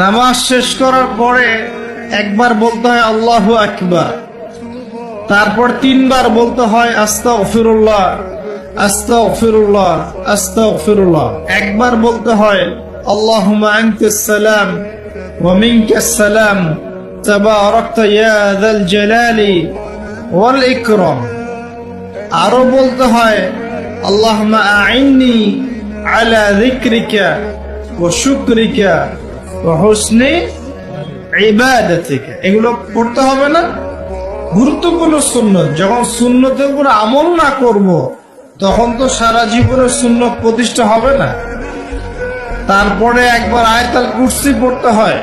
নামাজ শেষ করার পরে একবার বলতে হয় আল্লাহু আকবার, তারপর তিনবার বলতে হয় আস্তাগফিরুল্লাহ আস্তাগফিরুল্লাহ আস্তাগফিরুল্লাহ। একবার বলতে হয় আল্লাহুম্মা আনতাস সালাম ওয়া মিনকাস সালাম তাবারাকতা ইয়া যাল জালালি ওয়াল ইকরাম। আরো বলতে হয় আল্লাহুম্মা আইন্নি আলা যিকরিকা ওয়া শুকরিকা ওয়া হুসনি ইবাদাতিকা। এগুলো পড়তে হবে না? গুরুত্বপূর্ণ সুন্নত। যখন সুন্নতের উপর আমল না করব তখন তো সারা জীবনের সুন্নত প্রতিষ্ঠা হবে না। তারপরে একবার আয়াতুল কুরসি পড়তে হয়।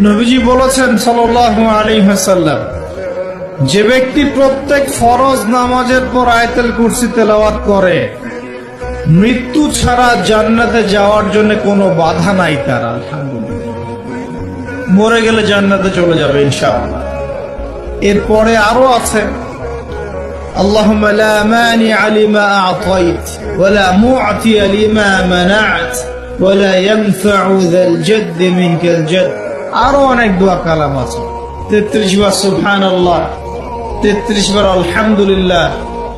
নবীজি বলেছেন সাল্লাল্লাহু আলাইহি ওয়াসাল্লাম, যে ব্যক্তি প্রত্যেক ফরজ নামাজের পর আয়াতুল কুরসি তেলাওয়াত করে মৃত্যু ছাড়া জান্নাতে যাওয়ার জন্য কোনো বাধা নাই তার। আলহামদুলিল্লাহ, মরে গেলে জান্নাতে চলে যাবে ইনশাআল্লাহ। এরপরে আরো আছে আল্লাহুম্মা লা মানিআ লিমা আ'তাইত ওয়া লা মু'তিয়া লিমা মানা'ত ওয়া লা ইয়ানফা'ু যাল জাদ্দ মিনকাল জাদ্দ। আরো অনেক দোয়া কালাম আছে। 33 বার সুবহানাল্লাহ, 33 বার আলহামদুলিল্লাহ,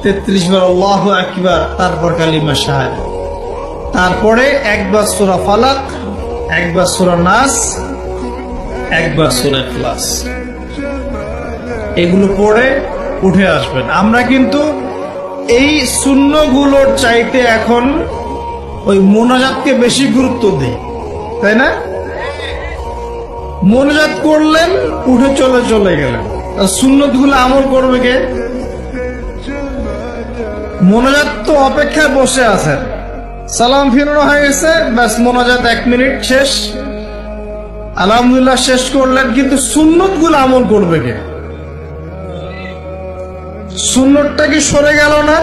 33 বার আল্লাহু আকবার, তারপর কালিমা শাহাদাত। তারপরে একবার সূরা ফালাক, একবার সূরা নাস, একবার সূরা ইখলাস। এগুলো পড়ে উঠে আসবেন। আমরা কিন্তু এই সুন্নগুলোর চাইতে এখন ওই মোনাজাতকে বেশি গুরুত্ব দিই, তাই না? মোনাজাত করলেন, উঠে চলে গেলেন, সুন্নতগুলো আমল করবে কে? মোনাজাত তো অপেক্ষায় বসে আছেন, সালাম ফিরানো হয়ে গেছে, ব্যাস মোনাজাত 1 মিনিট শেষ, আলহামদুলিল্লাহ শেষ করলেন, কিন্তু সুন্নতগুলো আমল করবে কে? সুন্নতটা কি সরে গেল না?